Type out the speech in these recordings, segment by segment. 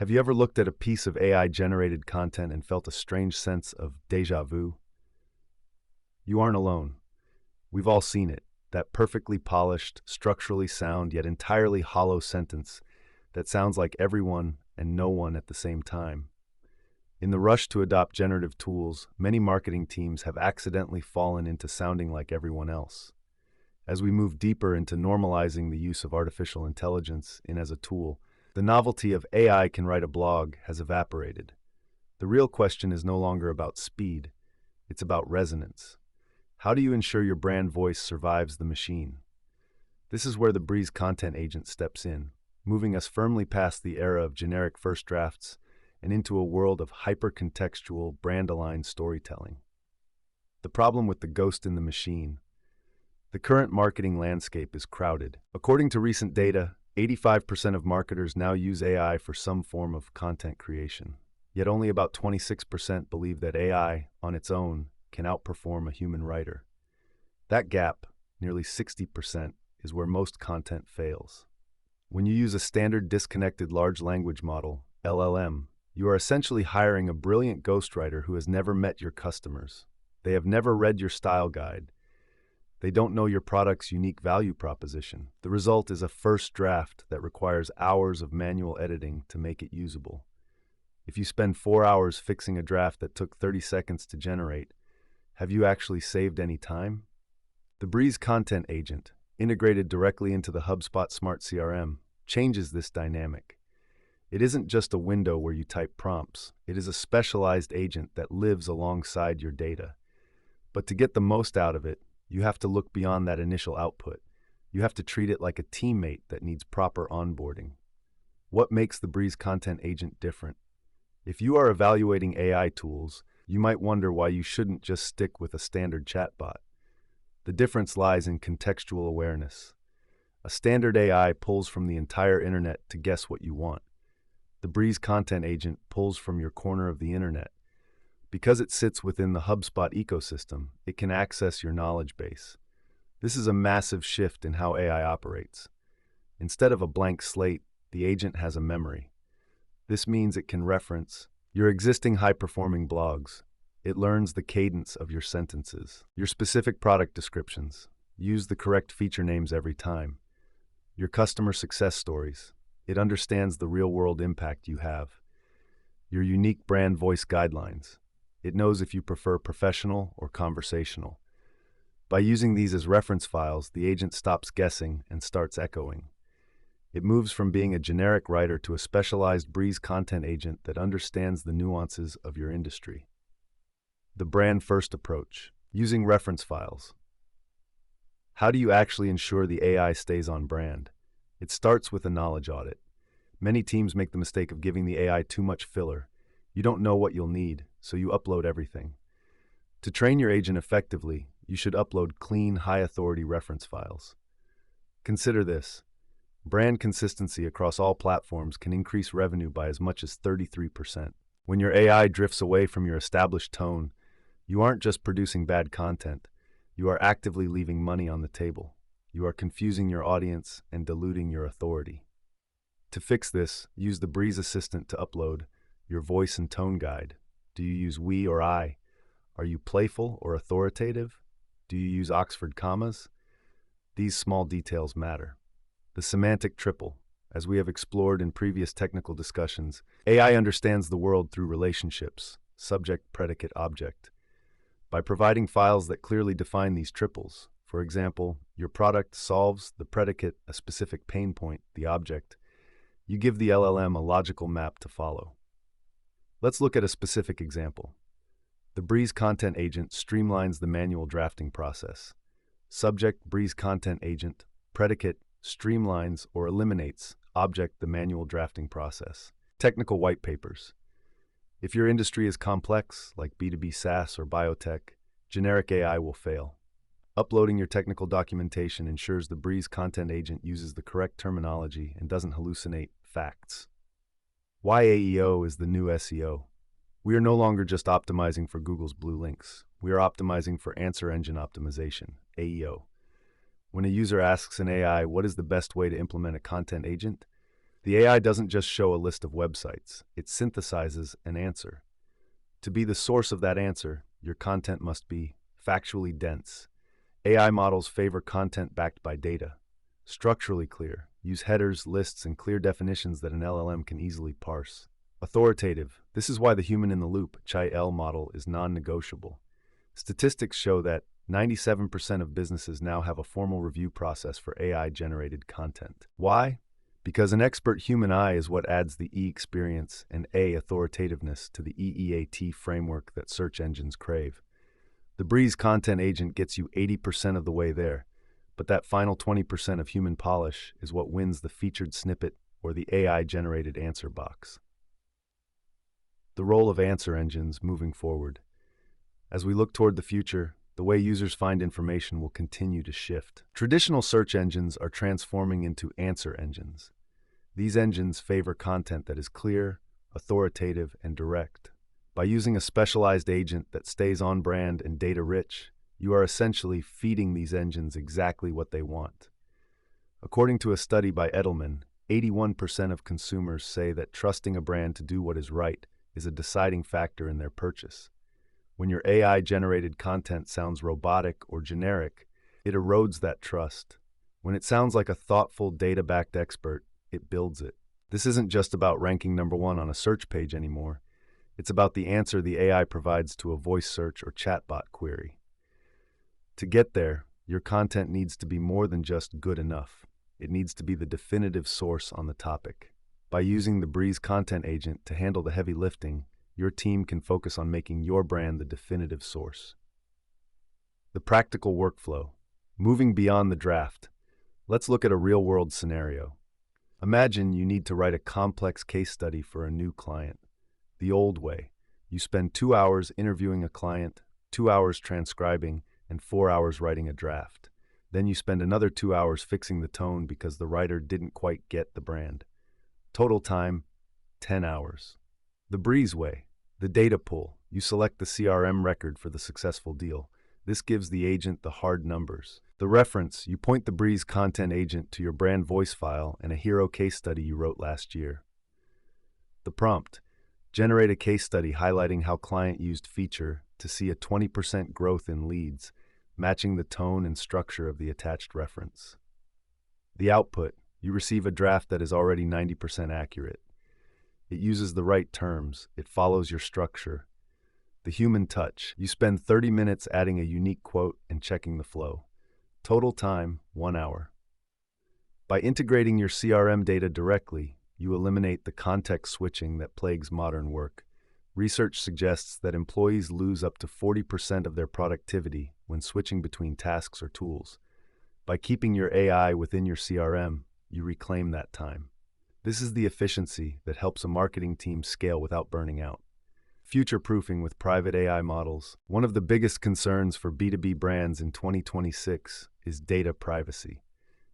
Have you ever looked at a piece of AI-generated content and felt a strange sense of déjà vu? You aren't alone. We've all seen it, that perfectly polished, structurally sound, yet entirely hollow sentence that sounds like everyone and no one at the same time. In the rush to adopt generative tools, many marketing teams have accidentally fallen into sounding like everyone else. As we move deeper into normalizing the use of artificial intelligence as a tool, the novelty of AI can write a blog has evaporated. The real question is no longer about speed, it's about resonance. How do you ensure your brand voice survives the machine? This is where the Breeze Content Agent steps in, moving us firmly past the era of generic first drafts and into a world of hyper-contextual, brand-aligned storytelling. The problem with the ghost in the machine. The current marketing landscape is crowded. According to recent data, 85% of marketers now use AI for some form of content creation. Yet only about 26% believe that AI, on its own, can outperform a human writer. That gap, nearly 60%, is where most content fails. When you use a standard disconnected large language model, LLM, you are essentially hiring a brilliant ghostwriter who has never met your customers. They have never read your style guide. They don't know your product's unique value proposition. The result is a first draft that requires hours of manual editing to make it usable. If you spend 4 hours fixing a draft that took 30 seconds to generate, have you actually saved any time? The Breeze Content Agent, integrated directly into the HubSpot Smart CRM, changes this dynamic. It isn't just a window where you type prompts. It is a specialized agent that lives alongside your data. But to get the most out of it, you have to look beyond that initial output. You have to treat it like a teammate that needs proper onboarding. What makes the Breeze Content Agent different? If you are evaluating AI tools, you might wonder why you shouldn't just stick with a standard chatbot. The difference lies in contextual awareness. A standard AI pulls from the entire internet to guess what you want. The Breeze Content Agent pulls from your corner of the internet. Because it sits within the HubSpot ecosystem, it can access your knowledge base. This is a massive shift in how AI operates. Instead of a blank slate, the agent has a memory. This means it can reference your existing high-performing blogs. It learns the cadence of your sentences, your specific product descriptions. Use the correct feature names every time. Your customer success stories. It understands the real-world impact you have. Your unique brand voice guidelines. It knows if you prefer professional or conversational. By using these as reference files, the agent stops guessing and starts echoing. It moves from being a generic writer to a specialized Breeze Content Agent that understands the nuances of your industry. The brand-first approach, using reference files. How do you actually ensure the AI stays on brand? It starts with a knowledge audit. Many teams make the mistake of giving the AI too much filler. You don't know what you'll need, so you upload everything. To train your agent effectively, you should upload clean, high-authority reference files. Consider this. Brand consistency across all platforms can increase revenue by as much as 33%. When your AI drifts away from your established tone, you aren't just producing bad content. You are actively leaving money on the table. You are confusing your audience and diluting your authority. To fix this, use the Breeze Assistant to upload your voice and tone guide. Do you use we or I? Are you playful or authoritative? Do you use Oxford commas? These small details matter. The semantic triple. As we have explored in previous technical discussions, AI understands the world through relationships, subject, predicate, object. By providing files that clearly define these triples, for example, your product solves the predicate, a specific pain point, the object, you give the LLM a logical map to follow. Let's look at a specific example. The Breeze Content Agent streamlines the manual drafting process. Subject, Breeze Content Agent. Predicate, streamlines or eliminates. Object, the manual drafting process. Technical white papers. If your industry is complex, like B2B SaaS or biotech, generic AI will fail. Uploading your technical documentation ensures the Breeze Content Agent uses the correct terminology and doesn't hallucinate facts. Why AEO is the new SEO. We are no longer just optimizing for Google's blue links. We are optimizing for answer engine optimization, AEO. When a user asks an AI, what is the best way to implement a content agent? The AI doesn't just show a list of websites, it synthesizes an answer. To be the source of that answer, your content must be factually dense. AI models favor content backed by data. Structurally clear. Use headers, lists, and clear definitions that an LLM can easily parse. Authoritative. This is why the human-in-the-loop (CHI-L) model is non-negotiable. Statistics show that 97% of businesses now have a formal review process for AI-generated content. Why? Because an expert human eye is what adds the E experience and A authoritativeness to the EEAT framework that search engines crave. The Breeze content agent gets you 80% of the way there, but that final 20% of human polish is what wins the featured snippet or the AI-generated answer box. The role of answer engines moving forward. As we look toward the future, the way users find information will continue to shift. Traditional search engines are transforming into answer engines. These engines favor content that is clear, authoritative, and direct. By using a specialized agent that stays on brand and data-rich, you are essentially feeding these engines exactly what they want. According to a study by Edelman, 81% of consumers say that trusting a brand to do what is right is a deciding factor in their purchase. When your AI-generated content sounds robotic or generic, it erodes that trust. When it sounds like a thoughtful, data-backed expert, it builds it. This isn't just about ranking number one on a search page anymore. It's about the answer the AI provides to a voice search or chatbot query. To get there, your content needs to be more than just good enough. It needs to be the definitive source on the topic. By using the Breeze content agent to handle the heavy lifting, your team can focus on making your brand the definitive source. The practical workflow. Moving beyond the draft, let's look at a real-world scenario. Imagine you need to write a complex case study for a new client. The old way. You spend 2 hours interviewing a client, 2 hours transcribing, and 4 hours writing a draft. Then you spend another 2 hours fixing the tone because the writer didn't quite get the brand. Total time, 10 hours. The Breeze way. The data pool. You select the CRM record for the successful deal. This gives the agent the hard numbers. The reference. You point the Breeze content agent to your brand voice file and a hero case study you wrote last year. The prompt. Generate a case study highlighting how client used feature to see a 20% growth in leads, matching the tone and structure of the attached reference. The output. You receive a draft that is already 90% accurate. It uses the right terms. It follows your structure. The human touch. You spend 30 minutes adding a unique quote and checking the flow. Total time, 1 hour. By integrating your CRM data directly, you eliminate the context switching that plagues modern work. Research suggests that employees lose up to 40% of their productivity when switching between tasks or tools. By keeping your AI within your CRM, you reclaim that time. This is the efficiency that helps a marketing team scale without burning out. Future-proofing with private AI models. One of the biggest concerns for B2B brands in 2026 is data privacy.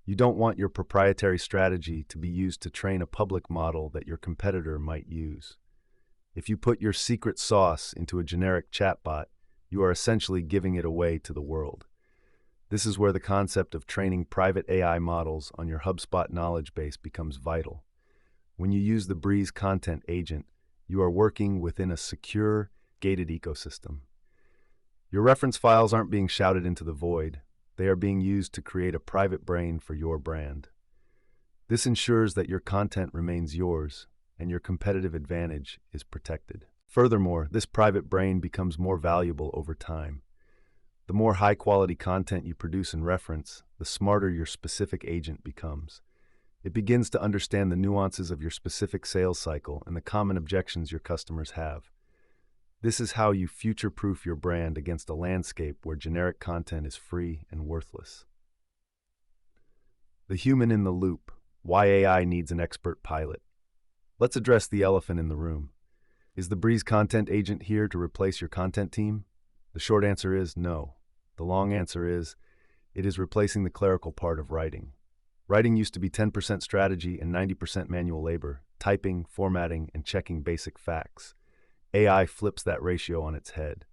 You don't want your proprietary strategy to be used to train a public model that your competitor might use. If you put your secret sauce into a generic chatbot, you are essentially giving it away to the world. This is where the concept of training private AI models on your HubSpot knowledge base becomes vital. When you use the Breeze content agent, you are working within a secure, gated ecosystem. Your reference files aren't being shouted into the void. They are being used to create a private brain for your brand. This ensures that your content remains yours and your competitive advantage is protected. Furthermore, this private brain becomes more valuable over time. The more high-quality content you produce and reference, the smarter your specific agent becomes. It begins to understand the nuances of your specific sales cycle and the common objections your customers have. This is how you future-proof your brand against a landscape where generic content is free and worthless. The human in the loop. Why AI needs an expert pilot. Let's address the elephant in the room. Is the Breeze content agent here to replace your content team? The short answer is no. The long answer is, it is replacing the clerical part of writing. Writing used to be 10% strategy and 90% manual labor, typing, formatting, and checking basic facts. AI flips that ratio on its head.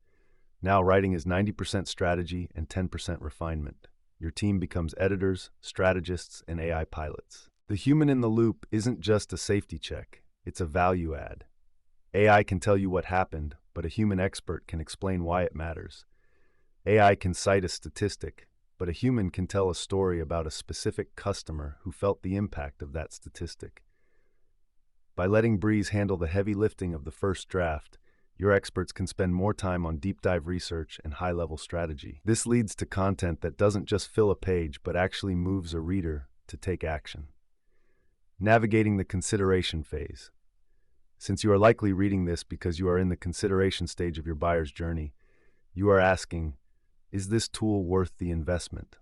Now writing is 90% strategy and 10% refinement. Your team becomes editors, strategists, and AI pilots. The human in the loop isn't just a safety check, it's a value add. AI can tell you what happened, but a human expert can explain why it matters. AI can cite a statistic, but a human can tell a story about a specific customer who felt the impact of that statistic. By letting Breeze handle the heavy lifting of the first draft, your experts can spend more time on deep dive research and high-level strategy. This leads to content that doesn't just fill a page, but actually moves a reader to take action. Navigating the consideration phase. Since you are likely reading this because you are in the consideration stage of your buyer's journey, you are asking, is this tool worth the investment?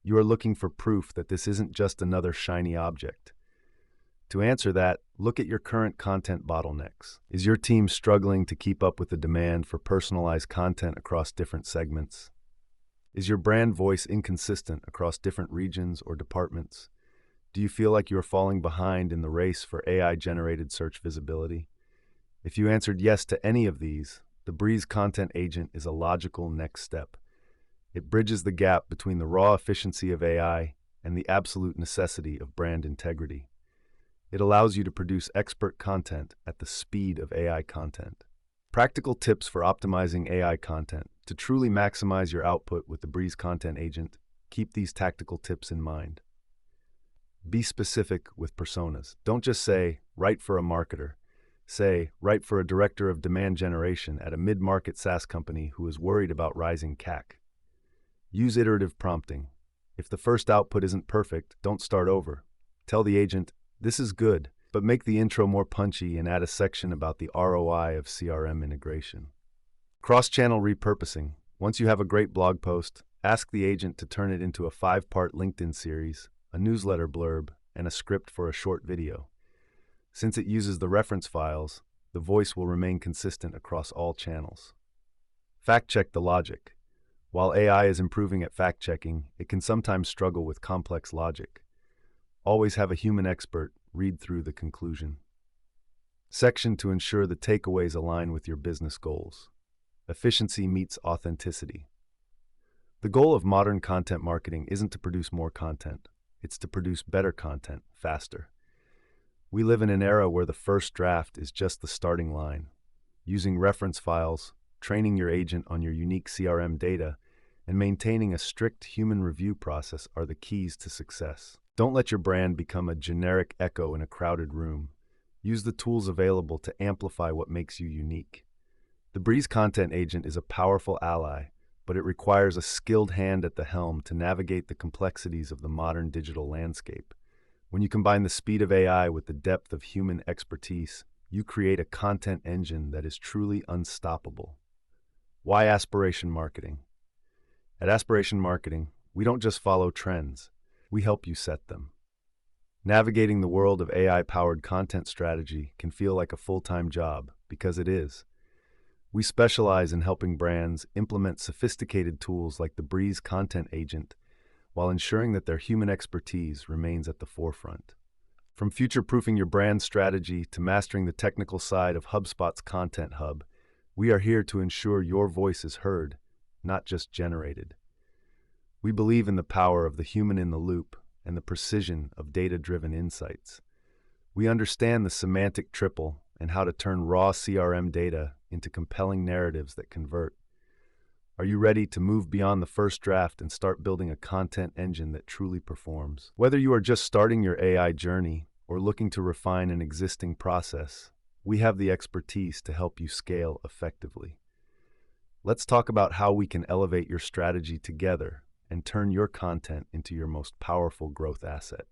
You are looking for proof that this isn't just another shiny object. To answer that, look at your current content bottlenecks. Is your team struggling to keep up with the demand for personalized content across different segments? Is your brand voice inconsistent across different regions or departments? Do you feel like you are falling behind in the race for AI-generated search visibility? If you answered yes to any of these, the Breeze Content Agent is a logical next step. It bridges the gap between the raw efficiency of AI and the absolute necessity of brand integrity. It allows you to produce expert content at the speed of AI content. Practical tips for optimizing AI content. To truly maximize your output with the Breeze Content Agent, keep these tactical tips in mind. Be specific with personas. Don't just say, write for a marketer. Say, write for a director of demand generation at a mid-market SaaS company who is worried about rising CAC. Use iterative prompting. If the first output isn't perfect, don't start over. Tell the agent, this is good, but make the intro more punchy and add a section about the ROI of CRM integration. Cross-channel repurposing. Once you have a great blog post, ask the agent to turn it into a 5-part LinkedIn series, a newsletter blurb, and a script for a short video. Since it uses the reference files, the voice will remain consistent across all channels. Fact-check the logic. While AI is improving at fact-checking, it can sometimes struggle with complex logic. Always have a human expert read through the conclusion. Section to ensure the takeaways align with your business goals. Efficiency meets authenticity. The goal of modern content marketing isn't to produce more content. It's to produce better content faster. We live in an era where the first draft is just the starting line. Using reference files, training your agent on your unique CRM data, and maintaining a strict human review process are the keys to success. Don't let your brand become a generic echo in a crowded room. Use the tools available to amplify what makes you unique. The Breeze Content Agent is a powerful ally, but it requires a skilled hand at the helm to navigate the complexities of the modern digital landscape. When you combine the speed of AI with the depth of human expertise, you create a content engine that is truly unstoppable. Why Aspiration Marketing? At Aspiration Marketing, we don't just follow trends, we help you set them. Navigating the world of AI-powered content strategy can feel like a full-time job, because it is. We specialize in helping brands implement sophisticated tools like the Breeze Content Agent while ensuring that their human expertise remains at the forefront. From future-proofing your brand strategy to mastering the technical side of HubSpot's Content Hub, we are here to ensure your voice is heard, not just generated. We believe in the power of the human in the loop and the precision of data-driven insights. We understand the semantic triple and how to turn raw CRM data into compelling narratives that convert. Are you ready to move beyond the first draft and start building a content engine that truly performs? Whether you are just starting your AI journey or looking to refine an existing process, we have the expertise to help you scale effectively. Let's talk about how we can elevate your strategy together and turn your content into your most powerful growth asset.